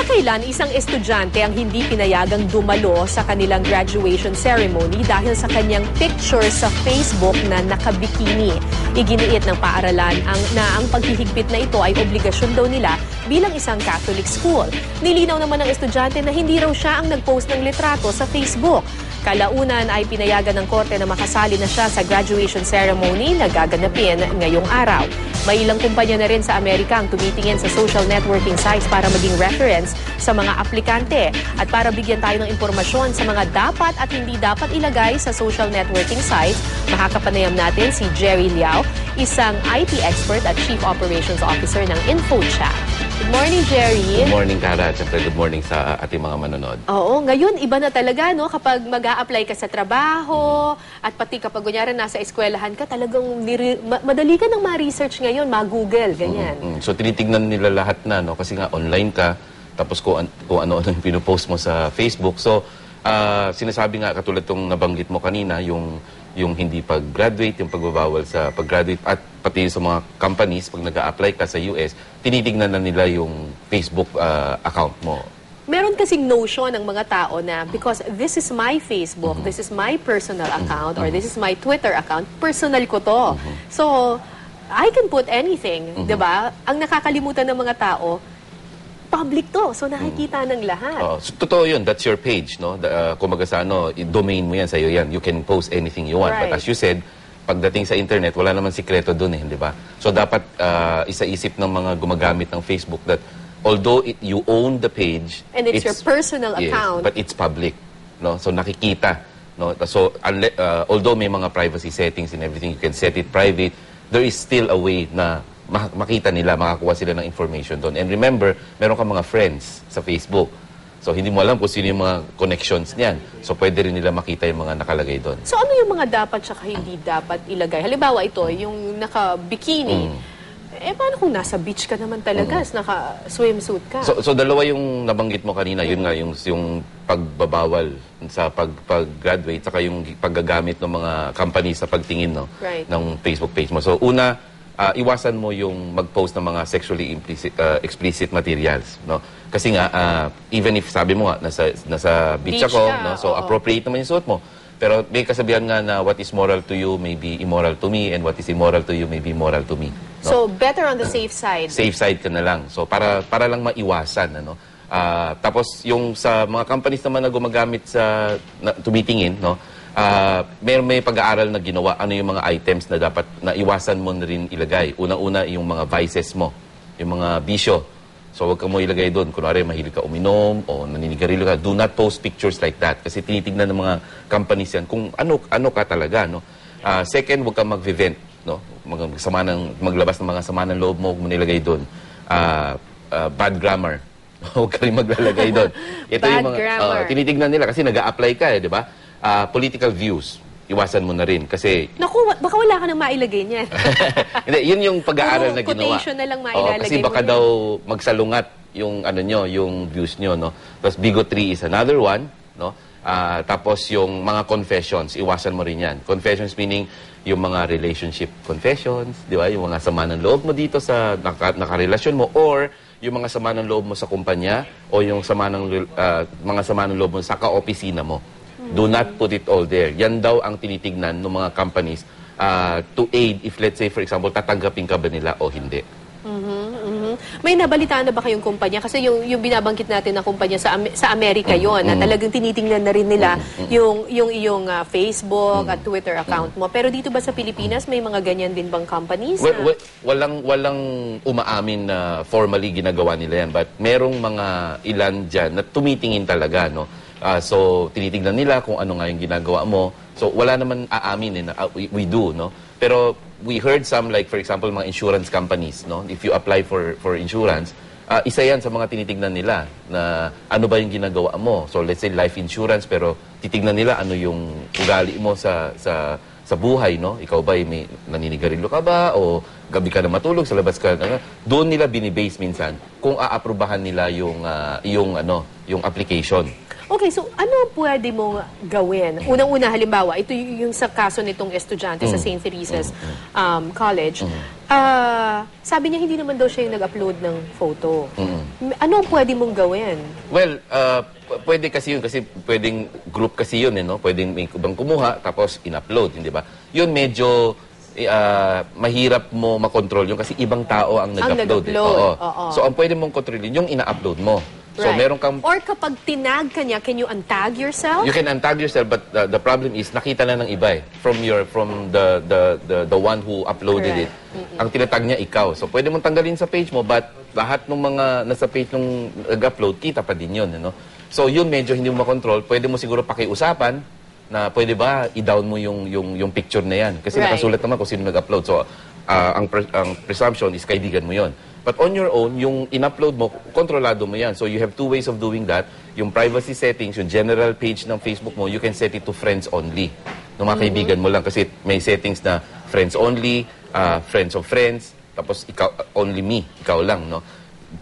Kamakailan, isang estudyante ang hindi pinayagang dumalo sa kanilang graduation ceremony dahil sa kanyang picture sa Facebook na nakabikini. Iginiit ng paaralan ang paghihigpit na ito ay obligasyon daw nila bilang isang Catholic school. Nilinaw naman ng estudyante na hindi raw siya ang nag-post ng litrato sa Facebook. Kalaunan ay pinayagan ng korte na makasali na siya sa graduation ceremony na gaganapin ngayong araw. May ilang kumpanya na rin sa Amerika ang tumitingin sa social networking sites para maging reference sa mga aplikante at para bigyan tayo ng impormasyon sa mga dapat at hindi dapat ilagay sa social networking sites. Makakapanayam natin si Jerry Liao, isang IT expert at Chief Operations Officer ng InfoChat. Good morning, Jerry. Good morning, Cara. At siyempre, good morning sa ating mga manonood. Oo, ngayon iba na talaga, no? Kapag mag-a-apply ka sa trabaho at pati kapag kunyari nasa eskwelahan ka, talagang madali ka nang ma-research ngayon, ma-google, ganyan. So, tinitignan nila lahat na, no? Kasi nga, online ka, tapos kung ano-ano yung pinupost mo sa Facebook. So, sinasabi nga, katulad itong nabanggit mo kanina, yung hindi pag-graduate, yung pagbabawal sa pag-graduate, at pati sa mga companies, pag nag-a-apply ka sa US, tinitignan na nila yung Facebook account mo. Meron kasing notion ng mga tao na because this is my Facebook, this is my personal account, or this is my Twitter account, personal ko to. So, I can put anything, di ba? Ang nakakalimutan ng mga tao, public to. So, nakikita ng lahat. So, totoo yun. That's your page, no? Kumaga sa domain mo yan, sa'yo yan. You can post anything you want. Right. But as you said, pagdating sa internet, wala naman sikreto dun di ba? So, dapat isa-isip ng mga gumagamit ng Facebook that although you own the page, and it's your personal account, but it's public, no? So, nakikita, no? So, although may mga privacy settings and everything, you can set it private, there is still a way na makita nila, makakuha sila ng information doon. And remember, meron kang mga friends sa Facebook. So, hindi mo alam kung sino yung mga connections niyan. So, pwede rin nila makita yung mga nakalagay doon. So, ano yung mga dapat tsaka hindi dapat ilagay? Halimbawa ito, yung naka-bikini. Paano kung nasa beach ka naman talaga, naka-swimsuit ka? So, dalawa yung nabanggit mo kanina. Yun nga, yung pagbabawal sa pag-graduate, saka yung paggagamit ng mga companies sa pagtingin ng Facebook page mo. So, una, iwasan mo yung mag-post ng mga sexually explicit materials, no? Kasi nga even if sabi mo nga nasa beach ako, no? So appropriate naman yung suot mo. Pero may kasabihan nga na what is moral to you may be immoral to me, and what is immoral to you may be moral to me. No? So better on the safe side. Safe side ka na lang. So para lang maiwasan, ano? Tapos yung sa mga companies naman na gumagamit sa tumitingin, no? May pag-aaral na ginawa ano yung mga items na dapat na iwasan mo na rin ilagay. Una-una yung mga vices mo, yung mga bisyo. So wag ka mo ilagay doon. Kunwari mahilig ka uminom o naninigarilyo ka, do not post pictures like that kasi tinitignan ng mga companies yan kung ano ka talaga, no. Second, wag ka mag-vent, no. Maglabas ng mga sama ng loob mo, huwag mo nilagay doon. Bad grammar. Huwag ka rin maglalagay doon. Ito Bad yung mga grammar. tinitignan nila kasi nag-a-apply ka, di ba? Political views, iwasan mo na rin kasi... Naku, baka wala ka nang mailagay niyan. Hindi, yun yung pag-aaral na ginawa. Quotation na lang mailalagay kasi baka mo daw magsalungat yung yung views nyo, no? Tapos bigotry is another one, no? Tapos yung mga confessions, iwasan mo rin yan. Confessions meaning yung mga relationship confessions, di ba? Yung mga sama ng loob mo dito sa nakarelasyon mo, or yung mga sama ng loob mo sa kumpanya, o yung mga sama ng loob mo sa ka-opisina mo. Do not put it all there. Yan daw ang tinitignan ng mga companies to aid if, let's say, for example, tatanggapin ka ba nila o hindi. May nabalitaan na ba kayong kumpanya? Kasi yung binabangkit natin na kumpanya sa Amerika yon na talagang tinitingnan na rin nila yung iyong Facebook at Twitter account mo. Pero dito ba sa Pilipinas, may mga ganyan din bang companies? Walang umaamin na formally ginagawa nila yan. But merong mga ilan dyan na tumitingin talaga, no? So, tinitignan nila kung ano nga yung ginagawa mo. So, wala naman aamin na we do, no? Pero we heard some, like for example, mga insurance companies, no? If you apply for insurance, isa yan sa mga tinitignan nila na ano ba yung ginagawa mo. So, let's say life insurance, pero titignan nila ano yung ugali mo sa buhay, no? Ikaw ba may naninigarilyo ka ba o gabi ka na matulog sa labas ka na? Doon nila binibase minsan kung aaprubahan nila yung application. Okay, so ano pwede mong gawin? Unang-una, halimbawa, ito yung sa kaso nitong estudyante sa St. Teresa's College. Sabi niya hindi naman daw siya yung nag-upload ng photo. Ano ang pwede mong gawin? Well, pwede kasi yun. Kasi pwedeng group kasi yun, no? Pwedeng may ibang kumuha, tapos in-upload, hindi ba? Yun medyo mahirap mo makontrol yun kasi ibang tao ang nag-upload. Oo. So, ang pwede mong kontrolin, yung ina-upload mo. So, Right. meron kang... Or kapag tinag ka niya, can you untag yourself? You can untag yourself, but the problem is nakita na ng iba from the one who uploaded it. Ang tinatag niya ikaw. So pwede mong tanggalin sa page mo, but lahat ng mga nasa page nung nag-upload, kita pa din yun. No? So yun medyo hindi mo makontrol. Pwede mo siguro pakiusapan na pwede ba i-down mo yung picture na yan. Kasi nakasulat naman kung sino nag-upload. So ang presumption is kaibigan mo yon. But on your own, yung in-upload mo, kontrolado mo yan. So you have two ways of doing that. Yung privacy settings, yung general page ng Facebook mo, you can set it to friends only. Ng mga kaibigan mo lang. Kasi may settings na friends only, friends of friends, tapos ikaw, only me, ikaw lang, no?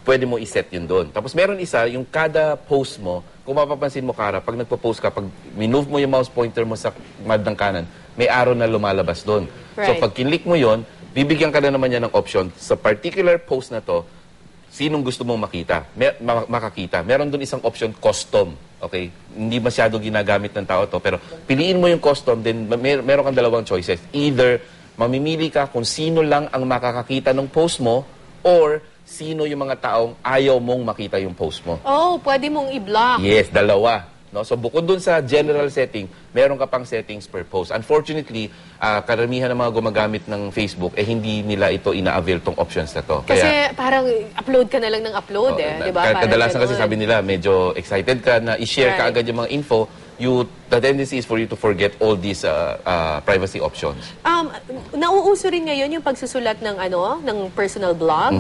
Pwede mo iset yun doon. Tapos meron isa, yung kada post mo, kung mapapansin mo, Kara, pag nagpo-post ka, pag minove mo yung mouse pointer mo sa bandang kanan, may arrow na lumalabas doon. Right. So pag kinlik mo yon, bibigyan ka na naman niya ng option sa particular post na to, sinong gusto mong makakita. Meron doon isang option, custom. Okay? Hindi masyado ginagamit ng tao to, pero piliin mo yung custom, then meron kang dalawang choices. Either mamimili ka kung sino lang ang makakakita ng post mo, or sino yung mga taong ayaw mong makita yung post mo. Oh, pwede mong i-block. Yes, dalawa. No? So bukod dun sa general setting, meron ka pang settings per post. Unfortunately, karamihan ng mga gumagamit ng Facebook, hindi nila ito ina-avail tong options na to. Kasi parang upload ka na lang ng upload di ba? Kadalasan kasi sabi nila, medyo excited ka na i-share ka agad yung mga info. The tendency is for you to forget all these privacy options. Nauuso rin ngayon yung pagsusulat ng ng personal blog.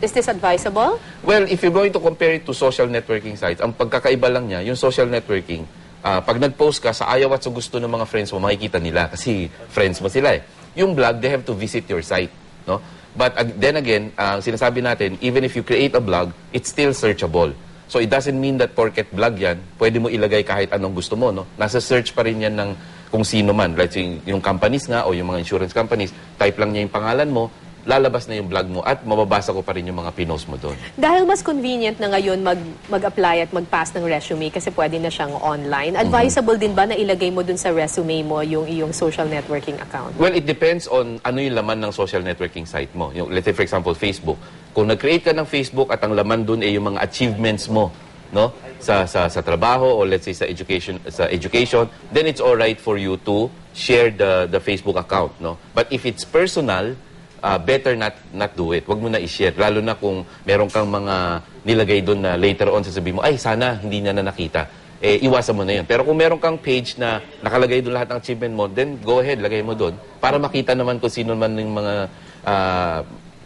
Is this advisable? Well, if you're going to compare it to social networking sites, ang pagkakaiba lang niya, yung social networking, pag nag-post ka sa ayaw at sa gusto ng mga friends mo, makikita nila kasi friends mo sila eh. Yung blog, they have to visit your site, no? But then again, sinasabi natin, even if you create a blog, it's still searchable. So it doesn't mean that porket blog yan, pwede mo ilagay kahit anong gusto mo, no? Nasa search pa rin yan ng kung sino man. Let's say, yung companies nga o yung mga insurance companies, type lang niya yung pangalan mo, lalabas na yung blog mo at mababasa ko pa rin yung mga pinost mo doon. Dahil mas convenient na ngayon mag-apply at mag-pass ng resume kasi pwede na siyang online, advisable din ba na ilagay mo dun sa resume mo yung iyong social networking account? Well, it depends on ano yung laman ng social networking site mo. Yung, let's say, for example, Facebook. Kung nag-create ka ng Facebook at ang laman dun ay yung mga achievements mo, no? Sa trabaho o let's say sa education, then it's all right for you to share the Facebook account, no? But if it's personal, better not do it. Huwag mo na i-share. Lalo na kung meron kang mga nilagay doon na later on sasabihin mo, ay, sana hindi niya na nakita. Iwasan mo na yun. Pero kung meron kang page na nakalagay doon lahat ng achievement mo, then go ahead, lagay mo doon. Para makita naman kung sino man yung mga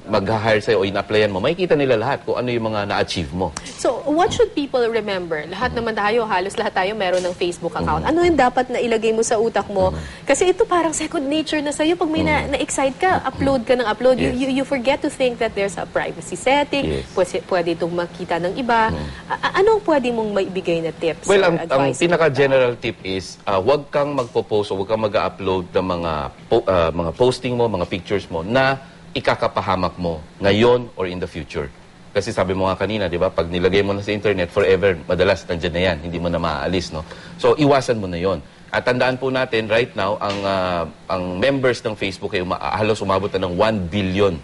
mag-hire sa'yo o in-applyan mo, makikita nila lahat kung ano yung mga na-achieve mo. So, what should people remember? Lahat naman tayo, halos lahat tayo meron ng Facebook account. Ano yung dapat na ilagay mo sa utak mo? Kasi ito parang second nature na sa'yo. Pag may na-excite ka, upload ka ng upload. You forget to think that there's a privacy setting. Yes. Pwede itong makita ng iba. Anong pwede mong maibigay na tips Well, or ang advice? pinaka-general tip is, huwag kang magpo-post o huwag kang mag-upload ng mga posting mo, mga pictures mo na ikakapahamak mo ngayon or in the future. Kasi sabi mo nga kanina, di ba, pag nilagay mo na sa internet, forever, madalas nandyan na yan, hindi mo na maaalis, no? So, iwasan mo na yon. At tandaan po natin, right now, ang members ng Facebook ay halos umabot na ng 1 billion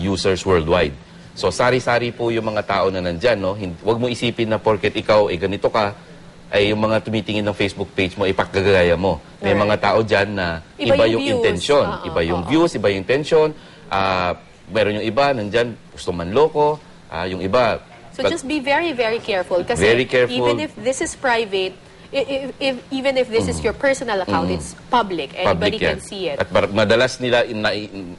users worldwide. So, sari-sari po yung mga tao na nandyan, no? Huwag mo isipin na porket ikaw, ganito ka, ay yung mga tumitingin ng Facebook page mo, ipagkagaya mo. May mga tao dyan na iba yung intensyon. Iba yung views, iba yung intention. Meron yung iba, nandyan, gusto manloko. Yung iba... So just be very, very careful. Kasi very careful. Even if this is private, even if this is your personal account, it's public. Anybody can see it. At madalas nila,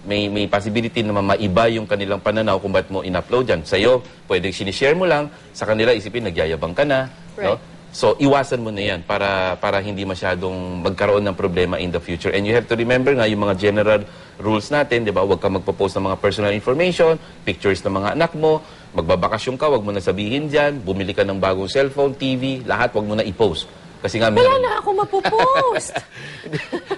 may possibility na maiba yung kanilang pananaw kung ba't mo in-upload yan. Sa'yo, pwedeng sinishare mo lang. Sa kanila, isipin, nagyayabang ka na. Right. No? So, iwasan mo na yan para hindi masyadong magkaroon ng problema in the future. And you have to remember nga yung mga general rules natin, di ba? Huwag ka magpo-post ng mga personal information, pictures ng mga anak mo, magbabakasyon ka, huwag mo na sabihin dyan, bumili ka ng bagong cellphone, TV, lahat huwag mo na i-post. Kasi nga, Wala na ako mapopost.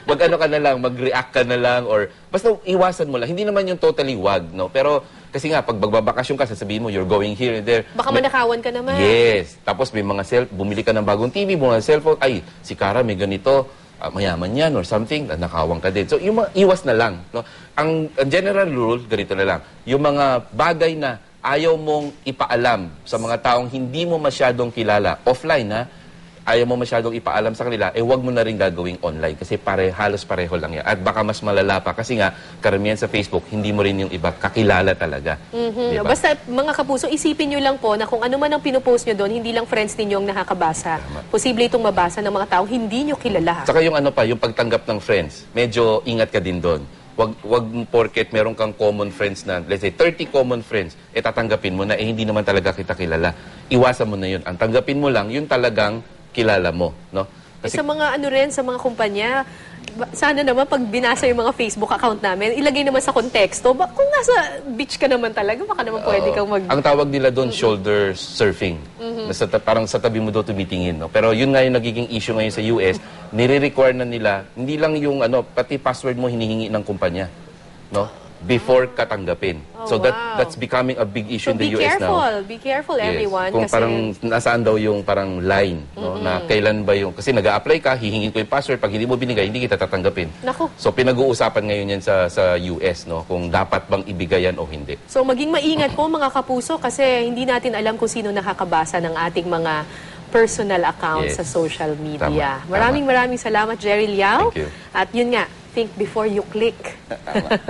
mag-ano ka na lang, mag-react ka na lang, or basta iwasan mo lang. Hindi naman yung totally wag, no? Pero kasi nga, pag magbabakasyon ka, sasabihin mo, you're going here and there. Baka manakawan ka naman. Yes. Tapos may mga bumili ka ng bagong TV, mga cellphone, ay, si Cara may ganito, mayaman yan or something, nakawang ka din. So, yung iwas na lang, no? Ang general rule, ganito na lang, yung mga bagay na ayaw mong ipaalam sa mga taong hindi mo masyadong kilala, offline, ha? Ayaw mo masyadong ipaalam sa kanila, wag mo na rin gagawing online kasi halos pareho lang yan. At baka mas malala pa kasi nga, karamihan sa Facebook, hindi mo rin yung iba kakilala talaga. Diba? Basta mga kapuso, isipin nyo lang po na kung ano man ang pinupost nyo doon, hindi lang friends ninyo ang nakakabasa. Posible itong mabasa ng mga taong hindi nyo kilala. Saka yung ano pa, yung pagtanggap ng friends, medyo ingat ka din doon. Wag porket meron kang common friends na, let's say, 30 common friends, tatanggapin mo na, hindi naman talaga kita kilala. Iwasan mo na yun. Ang tanggapin mo lang, yung talagang kilala mo, no? Kasi sa mga ano rin, sa mga kumpanya, sana naman pag binasa yung mga Facebook account namin, ilagay naman sa konteksto. Kung nasa beach ka naman talaga, baka naman pwede kang ang tawag nila doon, shoulder surfing. Parang sa tabi mo doon tumitingin, no? Pero yun nga yung nagiging issue ngayon sa US, nire-require na nila, hindi lang yung pati password mo hinihingi ng kumpanya, no? Before katanggapin. So that's becoming a big issue in the US now. Be careful Yes. everyone. Kung kasi parang nasaan daw yung parang line, no? Na kailan ba yung, kasi nag-a-apply ka, hihingin ko yung password, pag hindi mo binigay, hindi kita tatanggapin. Naku. So pinag-uusapan ngayon yan sa US, no? Kung dapat bang ibigay yan o hindi. So maging maingat po mga kapuso kasi hindi natin alam kung sino nakakabasa ng ating mga personal accounts Yes. sa social media. Tama. Maraming salamat, Jerry Liao. Thank you. At yun nga, think before you click. Tama.